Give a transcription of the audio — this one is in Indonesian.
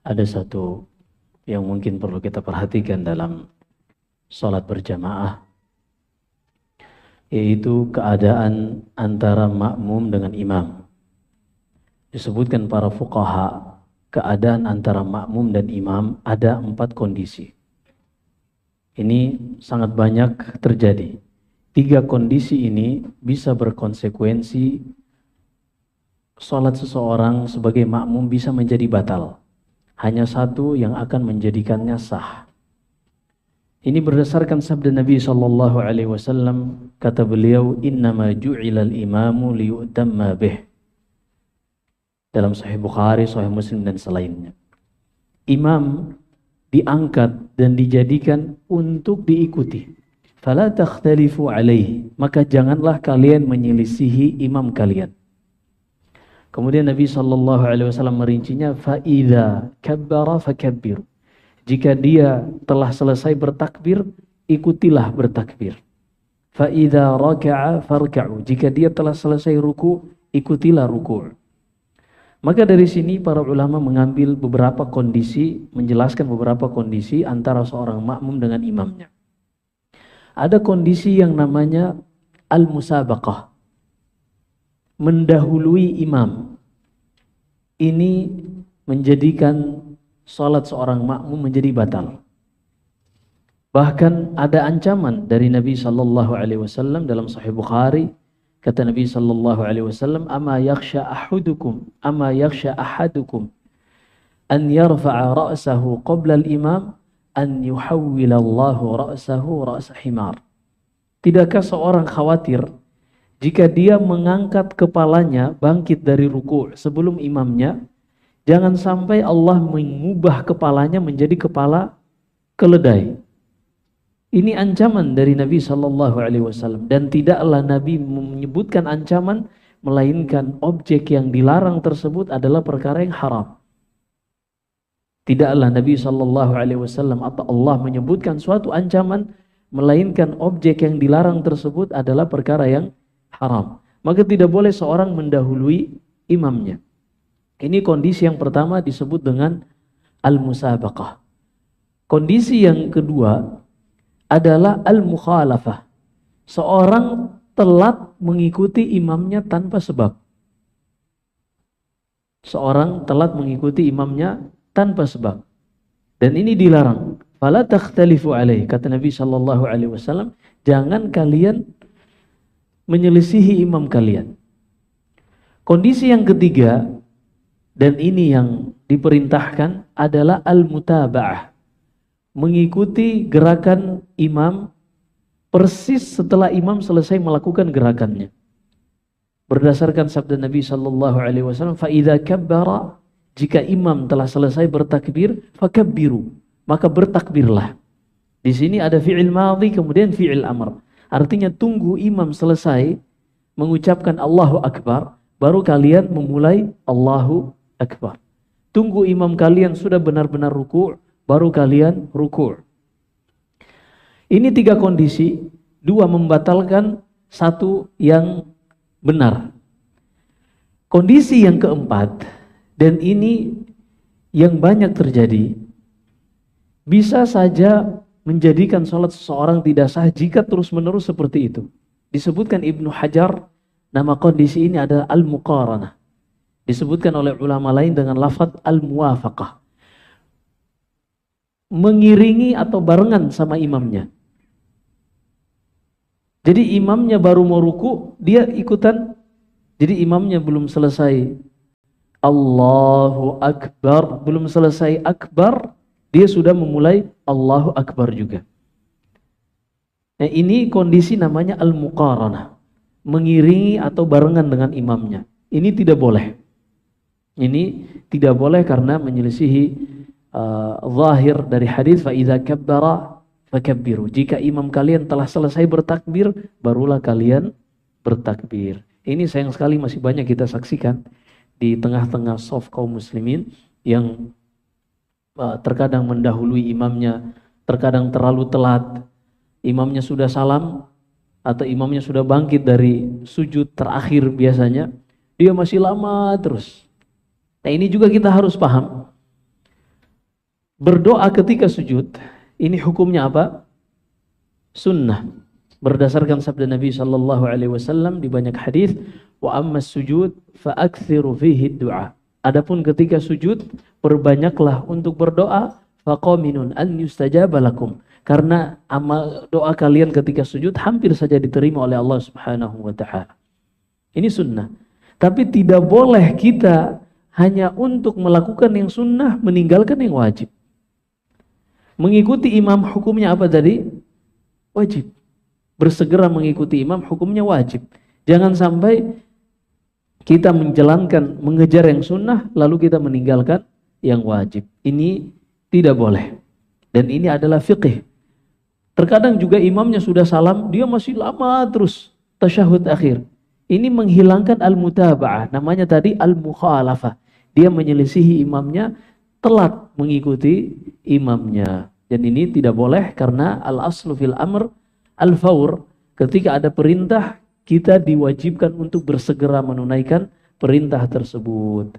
ada satu yang mungkin perlu kita perhatikan dalam sholat berjamaah, yaitu keadaan antara makmum dengan imam. Disebutkan para fuqaha, keadaan antara makmum dan imam ada 4 kondisi. Ini sangat banyak terjadi. 3 kondisi ini bisa berkonsekuensi sholat seseorang sebagai makmum bisa menjadi batal. Hanya satu yang akan menjadikannya sah. Ini berdasarkan sabda Nabi SAW, kata beliau, innama ju'ilal imamu liyu'tamma bih. Dalam Sahih Bukhari, Sahih Muslim dan selainnya. Imam diangkat dan dijadikan untuk diikuti. Fala takhtalifu alaihi, maka janganlah kalian menyelisihi imam kalian. Kemudian Nabi SAW merincinya, fa idza kabbara fakabbir. Jika dia telah selesai bertakbir, ikutilah bertakbir. Fa idza raka'a farka'u. Jika dia telah selesai ruku, ikutilah ruku'. Maka dari sini para ulama mengambil beberapa kondisi, menjelaskan beberapa kondisi antara seorang makmum dengan imamnya. Ada kondisi yang namanya al-musabaqah, mendahului imam. Ini menjadikan salat seorang makmum menjadi batal. Bahkan ada ancaman dari Nabi SAW dalam Sahih Bukhari. Kata Nabi SAW, ama yakhsha ahadukum an yarfa'a ra'sahu qabla al-imam an yuhawwilallahu ra'sahu ra'sa himar. Tidakkah seorang khawatir jika dia mengangkat kepalanya bangkit dari ruku' sebelum imamnya, jangan sampai Allah mengubah kepalanya menjadi kepala keledai. Ini ancaman dari Nabi SAW, dan tidaklah Nabi menyebutkan ancaman melainkan objek yang dilarang tersebut adalah perkara yang haram. Tidaklah Nabi SAW atau Allah menyebutkan suatu ancaman melainkan objek yang dilarang tersebut adalah perkara yang haram. Maka tidak boleh seorang mendahului imamnya. Ini kondisi yang pertama disebut dengan al-musabaqah. Kondisi yang kedua adalah al-mukhalafah. Seorang telat mengikuti imamnya tanpa sebab. Seorang telat mengikuti imamnya tanpa sebab. Dan ini dilarang. Fala takhtalifu alaih. Kata Nabi SAW, jangan kalian menyelisihi imam kalian. Kondisi yang ketiga, dan ini yang diperintahkan, adalah al-mutaba'ah. Mengikuti gerakan imam persis setelah imam selesai melakukan gerakannya. Berdasarkan sabda Nabi SAW, fa idza kabbara, jika imam telah selesai bertakbir, fakabbiru, maka bertakbirlah. Di sini ada fi'il madhi kemudian fi'il amr. Artinya tunggu imam selesai mengucapkan Allahu Akbar, baru kalian memulai Allahu Akbar. Tunggu imam kalian sudah benar-benar ruku', baru kalian ruku'. Ini 3 kondisi, 2 membatalkan, 1 yang benar. Kondisi yang keempat, dan ini yang banyak terjadi, bisa saja menjadikan sholat seseorang tidak sah jika terus-menerus seperti itu. Disebutkan Ibnu Hajar, nama kondisi ini adalah al-muqaranah. Disebutkan oleh ulama lain dengan lafaz al-muwafaqah. Mengiringi atau barengan sama imamnya. Jadi imamnya baru mau ruku, dia ikutan. Jadi imamnya belum selesai Allahu Akbar, belum selesai Akbar, dia sudah memulai Allahu Akbar juga. Nah, ini kondisi namanya al-muqaranah. Mengiringi atau barengan dengan imamnya. Ini tidak boleh. Ini tidak boleh karena menyelisihi zahir dari hadis fa idza kabbara fakabbiru. Jika imam kalian telah selesai bertakbir, barulah kalian bertakbir. Ini sayang sekali masih banyak kita saksikan di tengah-tengah shaf kaum muslimin yang terkadang mendahului imamnya, terkadang terlalu telat. Imamnya sudah salam atau imamnya sudah bangkit dari sujud terakhir biasanya, dia masih lama terus. Nah, ini juga kita harus paham. Berdoa ketika sujud, ini hukumnya apa? Sunnah. Berdasarkan sabda Nabi sallallahu alaihi wasallam di banyak hadis, wa ammas sujud fa aktsiru fihi du'a. Adapun ketika sujud, perbanyaklah untuk berdoa, faqaminun an yustajaba lakum. Karena amal doa kalian ketika sujud hampir saja diterima oleh Allah Subhanahu wa taala. Ini sunnah. Tapi tidak boleh kita hanya untuk melakukan yang sunnah meninggalkan yang wajib. Mengikuti imam hukumnya apa tadi? Wajib. Bersegera mengikuti imam hukumnya wajib. Jangan sampai kita menjalankan, mengejar yang sunnah lalu kita meninggalkan yang wajib. Ini tidak boleh. Dan ini adalah fiqih. Terkadang juga imamnya sudah salam, dia masih lama terus tasyahud akhir. Ini menghilangkan al-mutaba'ah, namanya tadi al-mukhalafah. Dia menyelisihi imamnya, telat mengikuti imamnya. Dan ini tidak boleh karena al-aslu fil amr al-fawr. Ketika ada perintah, kita diwajibkan untuk bersegera menunaikan perintah tersebut.